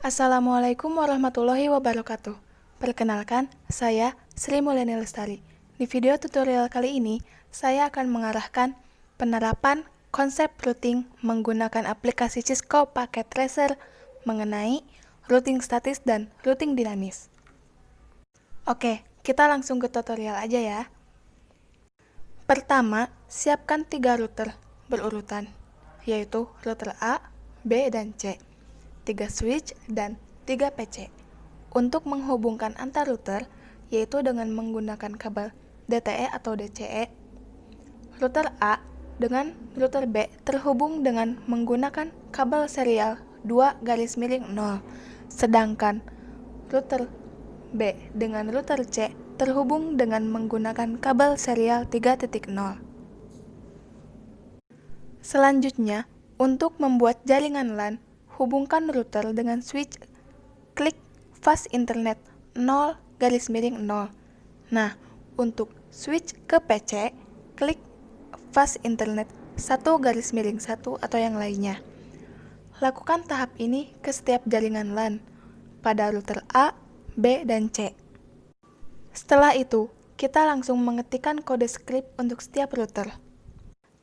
Assalamualaikum warahmatullahi wabarakatuh. Perkenalkan, saya Sri Mulyani Lestari. Di video tutorial kali ini, saya akan mengarahkan penerapan konsep routing menggunakan aplikasi Cisco Packet Tracer mengenai routing statis dan routing dinamis. Oke, kita langsung ke tutorial aja ya. Pertama, siapkan 3 router berurutan, yaitu router A, B, dan C. 3 switch, dan 3 PC. Untuk menghubungkan antar router, yaitu dengan menggunakan kabel DTE atau DCE, router A dengan router B terhubung dengan menggunakan kabel serial 2-0, sedangkan router B dengan router C terhubung dengan menggunakan kabel serial 3.0. Selanjutnya, untuk membuat jaringan LAN, hubungkan router dengan switch, klik fast internet 0-0. Nah, untuk switch ke PC, klik fast internet 1-1 atau yang lainnya. Lakukan tahap ini ke setiap jaringan LAN pada router A, B, dan C. Setelah itu, kita langsung mengetikkan kode script untuk setiap router.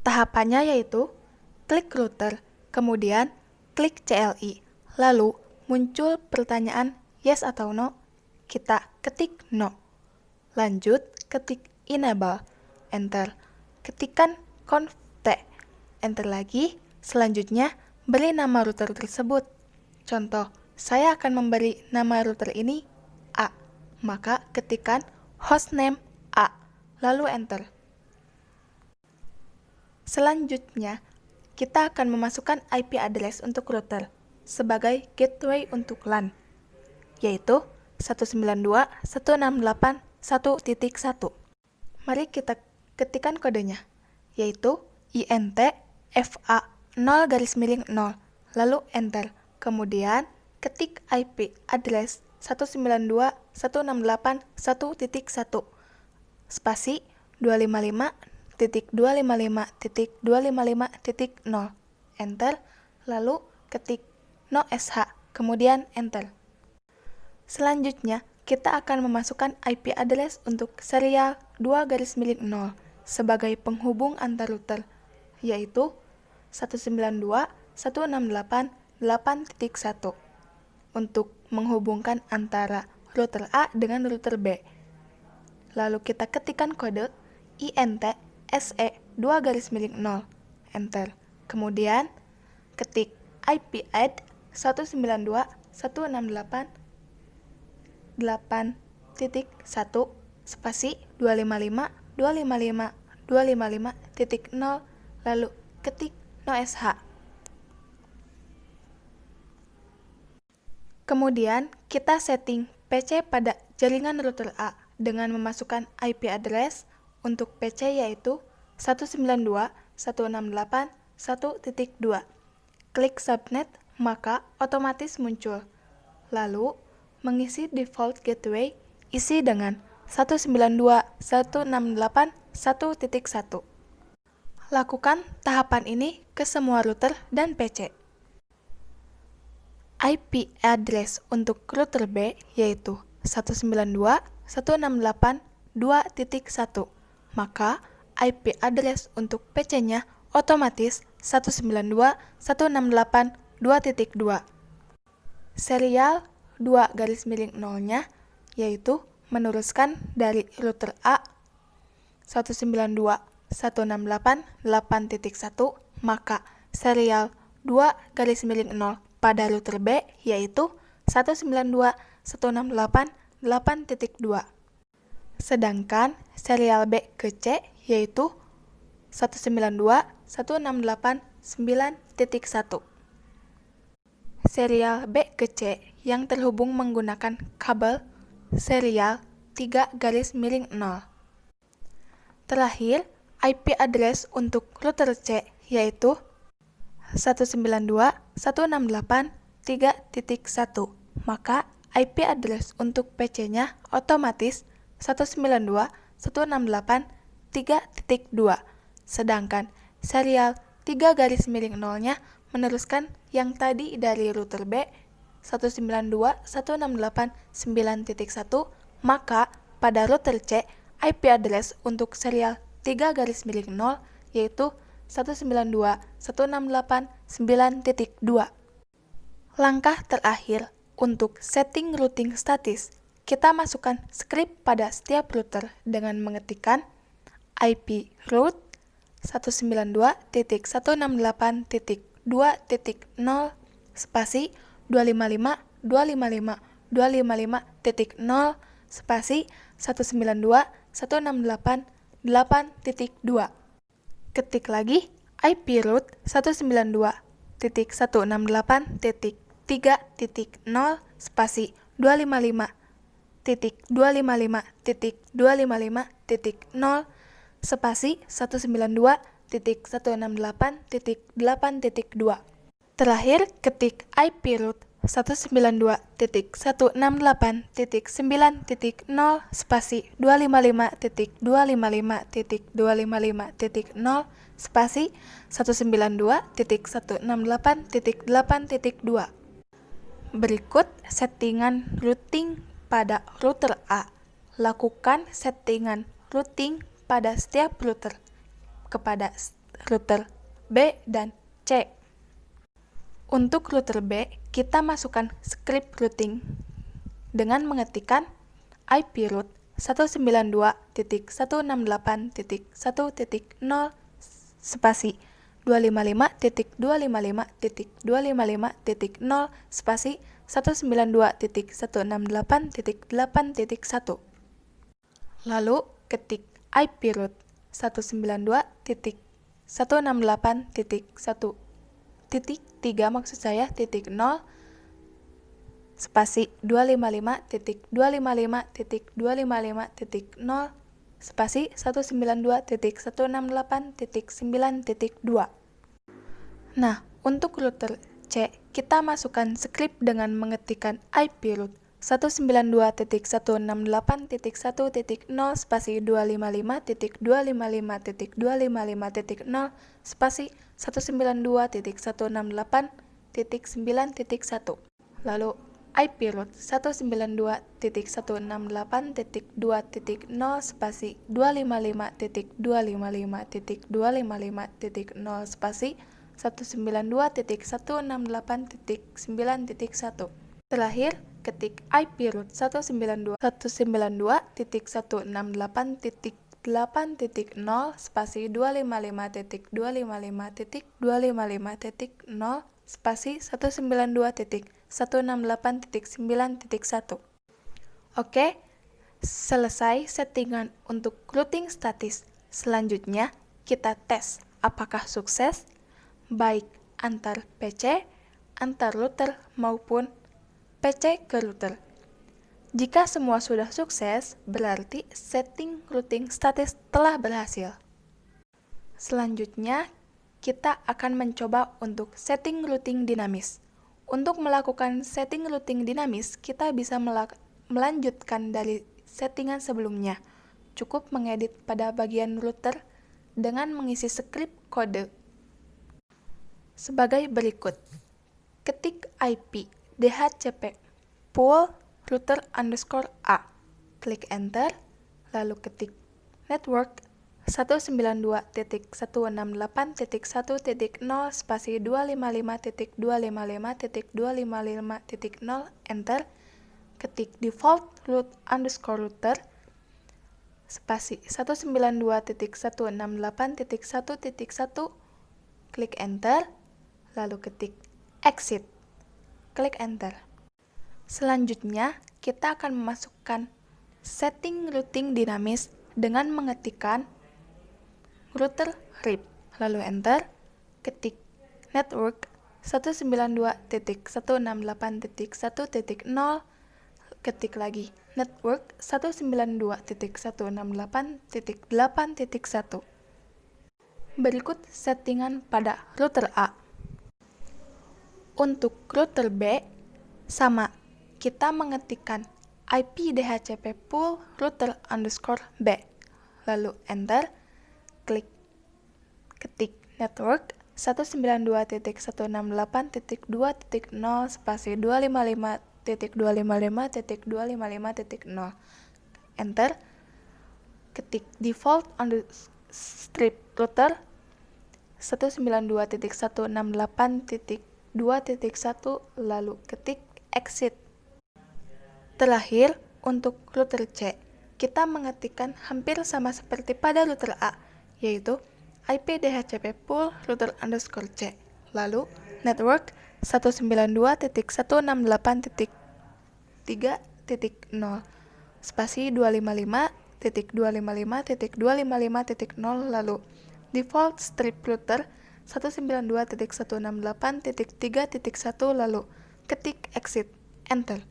Tahapannya yaitu klik router, kemudian klik CLI, lalu muncul pertanyaan yes atau no, kita ketik no. Lanjut, ketik enable, enter. Ketikkan conft, enter lagi. Selanjutnya, beri nama router tersebut. Contoh, saya akan memberi nama router ini A, maka ketikkan hostname A, lalu enter. Selanjutnya, kita akan memasukkan IP address untuk router sebagai gateway untuk LAN, yaitu 192.168.1.1. Mari kita ketikkan kodenya, yaitu INTFA0-0, lalu enter. Kemudian, ketik IP address 192.168.1.1, spasi 255.255.255.0, enter, lalu ketik no sh, kemudian enter. Selanjutnya, kita akan memasukkan IP address untuk serial 2-0 sebagai penghubung antar router, yaitu 192.168.8.1 untuk menghubungkan antara router A dengan router B. Lalu kita ketikkan kode INT SE2-0, enter. Kemudian, ketik IP add 192.168.8.1 spasi 255.255.255.0, lalu ketik no sh. Kemudian, kita setting PC pada jaringan router A dengan memasukkan IP address untuk PC yaitu 192.168.1.2. Klik subnet, maka otomatis muncul. Lalu, mengisi default gateway, isi dengan 192.168.1.1. Lakukan tahapan ini ke semua router dan PC. IP address untuk router B yaitu 192.168.2.1. Maka IP address untuk PC-nya otomatis 192.168.2.2. Serial 2-0-nya yaitu meneruskan dari router A 192.168.8.1, maka serial 2-0 pada router B yaitu 192.168.8.2. Sedangkan serial B ke C yaitu 192.168.9.1. Serial B ke C yang terhubung menggunakan kabel serial 3-0. Terakhir, IP address untuk router C yaitu 192.168.3.1. Maka IP address untuk PC-nya otomatis 192.168.3.2. Sedangkan serial 3-0-nya meneruskan yang tadi dari router B 192.168.9.1, maka pada router C, IP address untuk serial 3/0 yaitu 192.168.9.2. Langkah terakhir untuk setting routing statis, kita masukkan script pada setiap router dengan mengetikkan IP root 192.168.2.0 spasi 255.255.255.0 spasi 192.168.8.2. Ketik lagi IP root 192.168.3.0 spasi 255.255.255.0 spasi 192.168.8.2. Terakhir, ketik IP root 192.168.9.0 spasi 255.255.255.0 spasi 192.168.8.2. Berikut settingan routing pada router A. Lakukan settingan routing pada setiap router kepada router B dan C. Untuk router B, kita masukkan script routing dengan mengetikkan IP root 192.168.1.0 spasi 255.255.255.0 spasi 192.168.8.1. Lalu ketik IP root 192.168.1.3 maksud saya .0 spasi 255.255.255.0 spasi 192.168.9.2. Nah, untuk router C, kita masukkan script dengan mengetikkan IP root 192.168.1.0 spasi 255.255.255.0 spasi 192.168.9.1. Lalu IP root 192.168.2.0 spasi 255.255.255.0 spasi 192.168.9.1. Terakhir, ketik IP root 192.168.8.0 spasi 255.255.255.0 spasi 192.168.9.1. Oke, selesai settingan untuk routing statis. Selanjutnya, kita tes apakah sukses, baik antar PC, antar router maupun PC ke router. Jika semua sudah sukses, berarti setting routing statis telah berhasil. Selanjutnya, kita akan mencoba untuk setting routing dinamis. Untuk melakukan setting routing dinamis, kita bisa melanjutkan dari settingan sebelumnya. Cukup mengedit pada bagian router dengan mengisi script kode sebagai berikut. Ketik IP DHCP pool router underscore A. Klik enter, lalu ketik network 192.168.1.0 spasi 255.255.255.0 enter. Ketik default root underscore router spasi 192.168.1.1 klik enter, lalu ketik exit, klik enter. Selanjutnya, kita akan memasukkan setting routing dinamis dengan mengetikkan router RIP, lalu enter, ketik network 192.168.1.0, ketik lagi network 192.168.8.1. Berikut settingan pada router A. Untuk router B, sama, kita mengetikkan IP DHCP pool router underscore B, lalu enter, ketik network 192.168.2.0 spasi 255.255.255.0. Enter. Ketik default strip router 192.168.2.1 lalu ketik exit. Terakhir, untuk router C, kita mengetikkan hampir sama seperti pada router A, yaitu IP DHCP pool router underscore C, lalu network 192.168.3.0 spasi 255.255.255.0 lalu default strip router 192.168.3.1 lalu ketik exit, enter.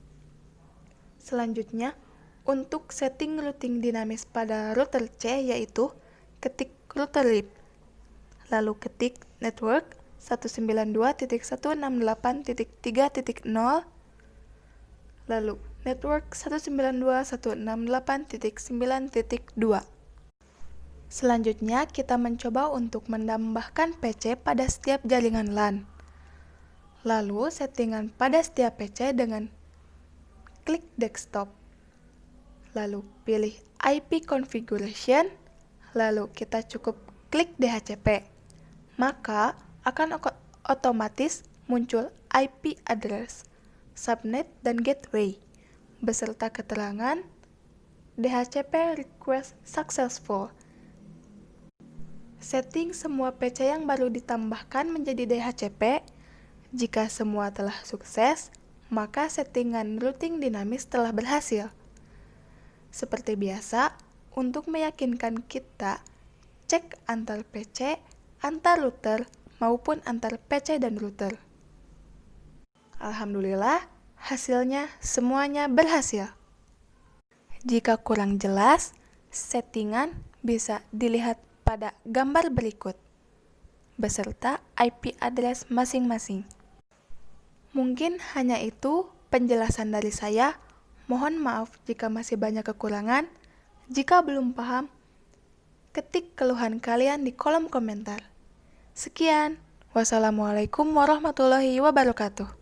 Selanjutnya, untuk setting routing dinamis pada router C yaitu ketik router lib, lalu ketik network 192.168.3.0 lalu network 192.168.9.2. Selanjutnya, kita mencoba untuk menambahkan PC pada setiap jaringan LAN. Lalu, settingan pada setiap PC dengan klik desktop. Lalu, pilih IP configuration. Lalu, kita cukup klik DHCP. Maka, akan otomatis muncul IP address, subnet, dan gateway, beserta keterangan DHCP request successful. Setting semua PC yang baru ditambahkan menjadi DHCP. Jika semua telah sukses, maka settingan routing dinamis telah berhasil. Seperti biasa, untuk meyakinkan kita, cek antar PC, antar router, maupun antar PC dan router. Alhamdulillah, hasilnya semuanya berhasil. Jika kurang jelas, settingan bisa dilihat pada gambar berikut, beserta IP address masing-masing. Mungkin hanya itu penjelasan dari saya. Mohon maaf jika masih banyak kekurangan. Jika belum paham, ketik keluhan kalian di kolom komentar. Sekian. Wassalamualaikum warahmatullahi wabarakatuh.